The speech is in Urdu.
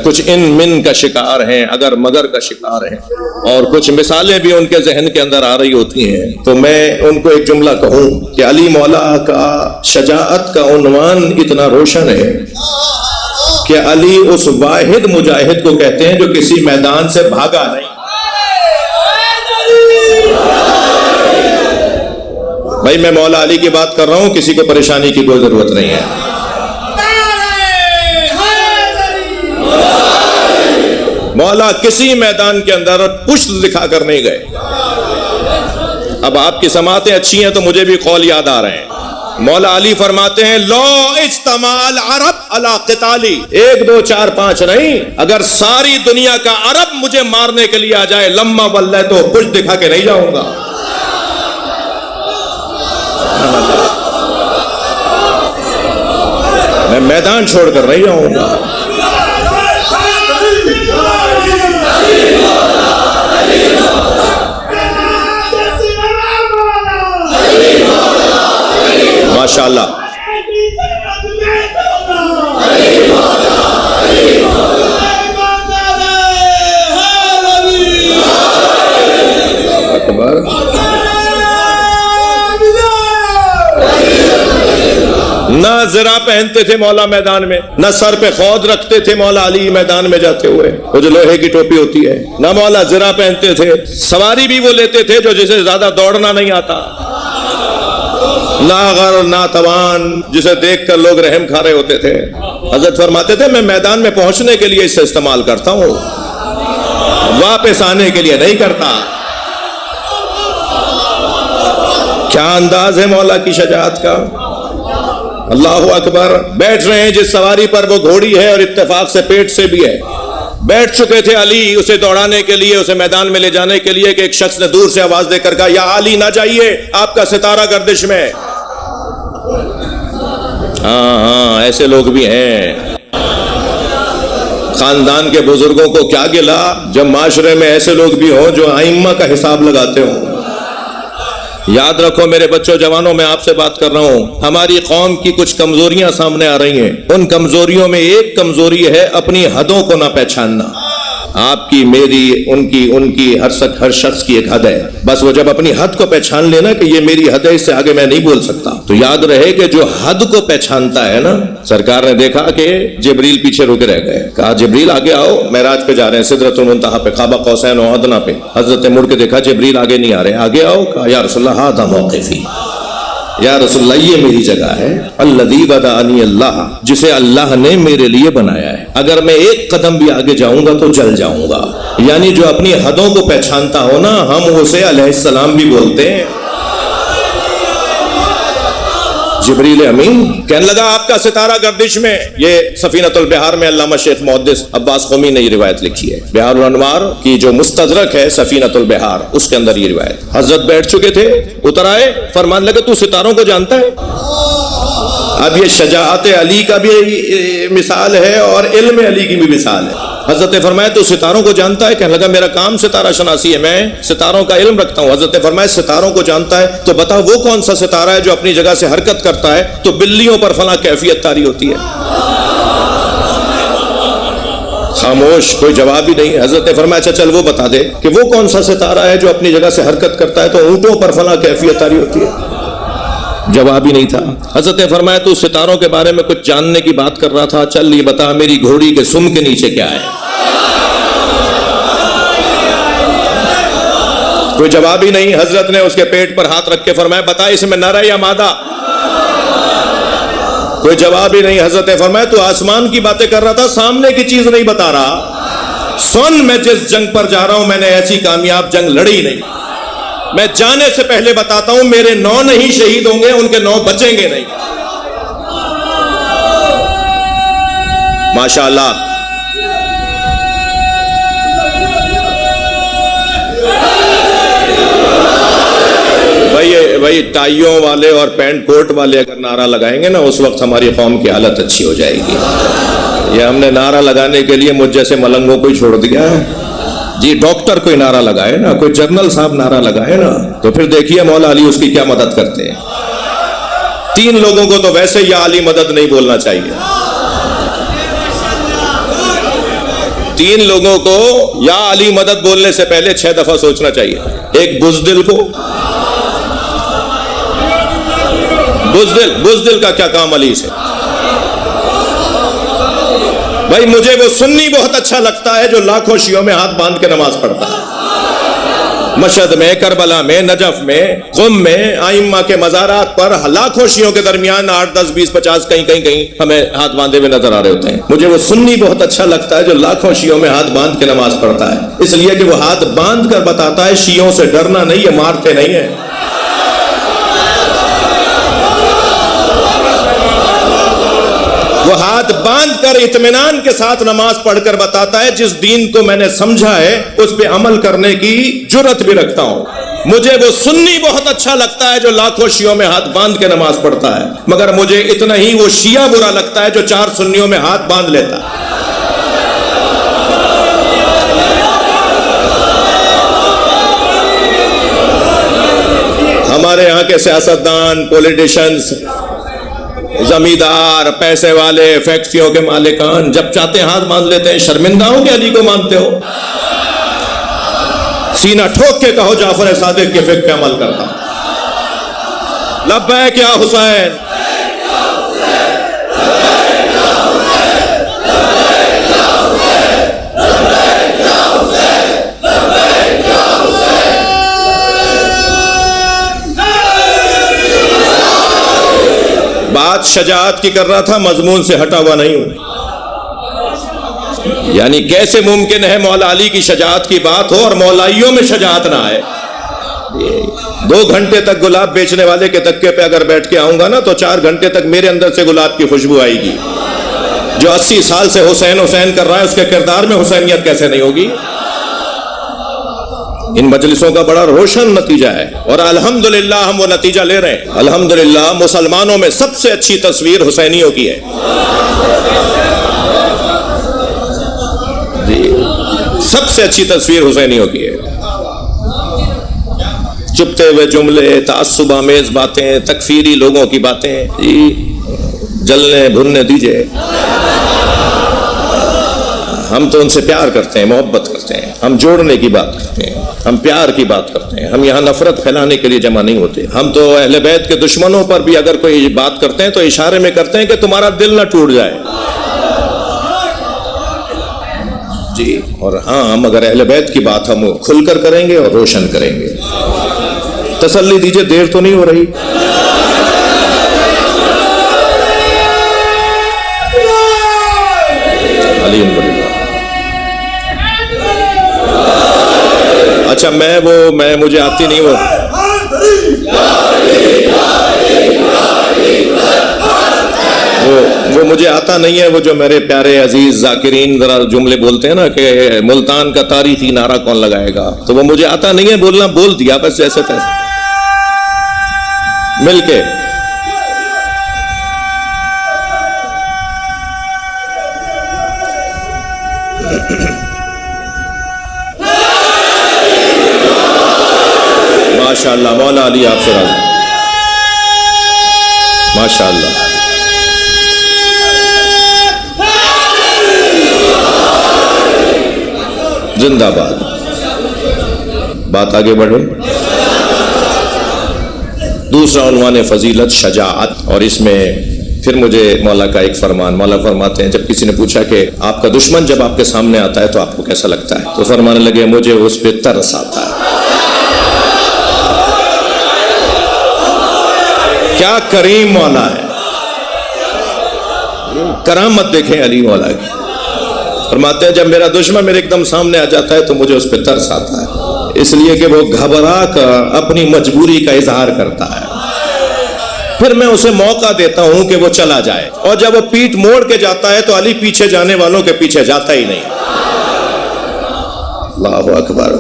کچھ ان من کا شکار ہیں، اگر مگر کا شکار ہیں، اور کچھ مثالیں بھی ان کے ذہن کے اندر آ رہی ہوتی ہیں، تو میں ان کو ایک جملہ کہوں کہ علی مولا کا شجاعت کا عنوان اتنا روشن ہے کہ علی اس واحد مجاہد کو کہتے ہیں جو کسی میدان سے بھاگا نہیں۔ بھائی میں مولا علی کی بات کر رہا ہوں، کسی کو پریشانی کی کوئی ضرورت نہیں ہے۔ مولا کسی میدان کے اندر پشت دکھا کر نہیں گئے۔ اب آپ کی سماعتیں اچھی ہیں تو مجھے بھی قول یاد آ رہے ہیں۔ مولا علی فرماتے ہیں لو اجتماع العرب علی قتالی، 1 2 4 5 نہیں، اگر ساری دنیا کا عرب مجھے مارنے کے لیے آ جائے لما واللہ تو پشت دکھا کے نہیں جاؤں گا۔ میں میدان چھوڑ کر نہیں جاؤں گا۔ ماشاءاللہ۔ اکبر۔ نہ زرہ پہنتے تھے مولا میدان میں، نہ سر پہ خود رکھتے تھے مولا علی میدان میں جاتے ہوئے، وہ جو لوہے کی ٹوپی ہوتی ہے، نہ مولا زرہ پہنتے تھے، سواری بھی وہ لیتے تھے جو جسے زیادہ دوڑنا نہیں آتا، نہ غر نہ توان جسے دیکھ کر لوگ رحم کھا رہے ہوتے تھے۔ حضرت فرماتے تھے میں میدان میں پہنچنے کے لیے اسے استعمال کرتا ہوں، واپس آنے کے لیے نہیں کرتا۔ کیا انداز ہے مولا کی شجاعت کا، اللہ اکبر۔ بیٹھ رہے ہیں جس سواری پر وہ گھوڑی ہے اور اتفاق سے پیٹ سے بھی ہے، بیٹھ چکے تھے علی اسے دوڑانے کے لیے، اسے میدان میں لے جانے کے لیے کہ ایک شخص نے دور سے آواز دے کر کہا یا علی نہ جائیے، آپ کا ستارہ گردش میں۔ ہاں ایسے لوگ بھی ہیں۔ خاندان کے بزرگوں کو کیا گلا جب معاشرے میں ایسے لوگ بھی ہوں جو ائمہ کا حساب لگاتے ہوں۔ یاد رکھو میرے بچوں جوانوں، میں آپ سے بات کر رہا ہوں، ہماری قوم کی کچھ کمزوریاں سامنے آ رہی ہیں۔ ان کمزوریوں میں ایک کمزوری ہے اپنی حدوں کو نہ پہچاننا۔ آپ کی، میری، ان کی، ہر شخص کی ایک حد ہے، بس وہ جب اپنی حد کو پہچان لینا کہ یہ میری حد ہے، اس سے آگے میں نہیں بول سکتا، تو یاد رہے کہ جو حد کو پہچانتا ہے نا، سرکار نے دیکھا کہ جبریل پیچھے رک رہ گئے، کہا جبریل آگے آؤ، معراج پہ جا رہے ہیں، سدرۃ المنتہا پہ، قاب قوسین و ادنیٰ پہ۔ حضرت نے مڑ کے دیکھا جبریل آگے نہیں آ رہے، آگے آؤ، کہا یا رسول اللہ ھذا موقفی، یا رسول اللہ یہ میری جگہ ہے، الذی بدأنی اللہ، جسے اللہ نے میرے لیے بنایا ہے، اگر میں ایک قدم بھی آگے جاؤں گا تو جل جاؤں گا۔ یعنی جو اپنی حدوں کو پہچانتا ہو نا، ہم اسے علیہ السلام بھی بولتے ہیں۔ جبریل امین کہنے لگا آپ کا ستارہ گردش میں۔ یہ سفینۃ البحار میں علامہ شیخ محدث عباس قومی نے یہ روایت لکھی ہے، بحار الانوار کی جو مستدرک ہے سفینۃ البحار، اس کے اندر یہ روایت۔ حضرت بیٹھ چکے تھے، اتر آئے، فرمان لگے تو ستاروں کو جانتا ہے؟ اب یہ شجاعت علی کا بھی مثال ہے اور علم علی کی بھی مثال ہے۔ حضرت نے فرمایا تو ستاروں کو جانتا ہے؟ کہنے لگا میرا کام ستارہ شناسی ہے، میں ستاروں کا علم رکھتا ہوں۔ حضرت نے فرمایا ستاروں کو جانتا ہے تو بتا وہ کون سا ستارہ ہے جو اپنی جگہ سے حرکت کرتا ہے تو بلیوں پر فلاں کیفیت طاری ہوتی ہے؟ خاموش، کوئی جواب ہی نہیں۔ حضرت نے فرمایا اچھا چل وہ بتا دے کہ وہ کون سا ستارہ ہے جو اپنی جگہ سے حرکت کرتا ہے تو اونٹوں پر فلاں کیفیت طاری ہوتی ہے؟ جواب ہی نہیں تھا۔ حضرت نے فرمایا تو ستاروں کے بارے میں کچھ جاننے کی بات کر رہا تھا، چل یہ بتا میری گھوڑی کے سم کے نیچے کیا ہے؟ کوئی جواب ہی نہیں۔ حضرت نے اس کے پیٹ پر ہاتھ رکھ کے فرمایا بتا اس میں نر ہے یا مادہ؟ کوئی جواب ہی نہیں۔ حضرت نے فرمایا تو آسمان کی باتیں کر رہا تھا، سامنے کی چیز نہیں بتا رہا۔ سن میں جس جنگ پر جا رہا ہوں میں نے ایسی کامیاب جنگ لڑی نہیں، میں جانے سے پہلے بتاتا ہوں میرے 9 نہیں شہید ہوں گے، ان کے 9 بچیں گے نہیں۔ ماشاءاللہ۔ بھائی ٹائیوں والے اور پینٹ کوٹ والے اگر نعرہ لگائیں گے نا اس وقت ہماری قوم کی حالت اچھی ہو جائے گی۔ یہ ہم نے نعرہ لگانے کے لیے مجھ جیسے ملنگوں کو ہی چھوڑ دیا ہے جی۔ ڈاکٹر کوئی نعرہ لگائے نا، کوئی جنرل صاحب نعرہ لگائے نا تو پھر دیکھیے مولا علی اس کی کیا مدد کرتے ہیں۔ 3 لوگوں کو تو ویسے یا علی مدد نہیں بولنا چاہیے۔ 3 لوگوں کو یا علی مدد بولنے سے پہلے 6 دفعہ سوچنا چاہیے. ایک بزدل کو. بزدل کا کیا کام علی سے؟ بھائی مجھے وہ سنی بہت اچھا لگتا ہے جو لاکھوں شیعوں میں ہاتھ باندھ کے نماز پڑھتا ہے. مشہد میں، کربلا میں، نجف میں، قم میں، ائمہ کے مزارات پر لاکھوں شیعوں کے درمیان 8 10 20 50 کہیں ہمیں ہاتھ باندھے ہوئے نظر آ رہے ہوتے ہیں. مجھے وہ سنی بہت اچھا لگتا ہے جو لاکھوں شیعوں میں ہاتھ باندھ کے نماز پڑھتا ہے، اس لیے کہ وہ ہاتھ باندھ کر بتاتا ہے شیعوں سے ڈرنا نہیں ہے، مارتے نہیں ہیں. وہ ہاتھ باندھ کر اطمینان کے ساتھ نماز پڑھ کر بتاتا ہے جس دین کو میں نے سمجھا ہے اس پہ عمل کرنے کی جرت بھی رکھتا ہوں. مجھے وہ سنی بہت اچھا لگتا ہے جو لاکھوں شیعوں میں ہاتھ باندھ کے نماز پڑھتا ہے، مگر مجھے اتنا ہی وہ شیعہ برا لگتا ہے جو 4 سنیوں میں ہاتھ باندھ لیتا ہے. ہمارے یہاں کے سیاستدان، پولیٹیشنز، زمیندار، پیسے والے، فیکٹریوں کے مالکان جب چاہتے ہیں ہاتھ باندھ لیتے ہیں. شرمندہ ہو کہ علی کو مانتے ہو؟ سینہ ٹھوک کے کہو جعفر صادق کے فقہ پہ عمل کرتا ہوں. لبیک یا حسین. بات شجاعت کی کر رہا تھا، مضمون سے ہٹا ہوا نہیں ہوں. یعنی کیسے ممکن ہے مولا علی کی شجاعت کی بات ہو اور مولائیوں میں شجاعت نہ آئے؟ 2 گھنٹے تک گلاب بیچنے والے کے دکے پہ اگر بیٹھ کے آؤں گا نا تو 4 گھنٹے تک میرے اندر سے گلاب کی خوشبو آئے گی. جو 80 سال سے حسین حسین کر رہا ہے اس کے کردار میں حسینیت کیسے نہیں ہوگی؟ ان مجلسوں کا بڑا روشن نتیجہ ہے اور الحمدللہ ہم وہ نتیجہ لے رہے ہیں. الحمدللہ مسلمانوں میں سب سے اچھی تصویر حسینیوں کی ہے. جی سب سے اچھی تصویر حسینیوں کی ہے. چپتے ہوئے جملے، تعصب آمیز باتیں، تکفیری لوگوں کی باتیں جی جلنے بھننے دیجئے. ہم تو ان سے پیار کرتے ہیں، محبت کرتے ہیں، ہم جوڑنے کی بات کرتے ہیں، ہم پیار کی بات کرتے ہیں. ہم یہاں نفرت پھیلانے کے لیے جمع نہیں ہوتے. ہم تو اہل بیت کے دشمنوں پر بھی اگر کوئی بات کرتے ہیں تو اشارے میں کرتے ہیں کہ تمہارا دل نہ ٹوٹ جائے. جی اور ہاں ہم اگر اہل بیت کی بات ہم کھل کر کریں گے اور روشن کریں گے. تسلی دیجئے، دیر تو نہیں ہو رہی. الحمدللہ. اچھا میں مجھے آتی نہیں وہ مجھے آتا نہیں ہے. وہ جو میرے پیارے عزیز ذاکرین ذرا جملے بولتے ہیں نا کہ ملتان کا تاریخی نعرہ کون لگائے گا، تو وہ مجھے آتا نہیں ہے بولنا. بول دیا بس جیسے تیسے مل کے. ماشاءاللہ مولا علی آپ سے راضی. ماشاءاللہ. زندہ باد. بات آگے بڑھے. دوسرا عنوان فضیلت شجاعت، اور اس میں پھر مجھے مولا کا ایک فرمان. مولا فرماتے ہیں جب کسی نے پوچھا کہ آپ کا دشمن جب آپ کے سامنے آتا ہے تو آپ کو کیسا لگتا ہے، تو فرمانے لگے مجھے اس پہ ترس آتا ہے. کیا کریم مولا ہے. کرامت دیکھیں علی مولا کی. فرماتے ہیں جب میرا دشمن میرے ایک دم سامنے آ جاتا ہے تو مجھے اس پہ ترس آتا ہے، اس لیے کہ وہ گھبرا کر اپنی مجبوری کا اظہار کرتا ہے. پھر میں اسے موقع دیتا ہوں کہ وہ چلا جائے، اور جب وہ پیٹ موڑ کے جاتا ہے تو علی پیچھے جانے والوں کے پیچھے جاتا ہی نہیں. اللہ اکبر.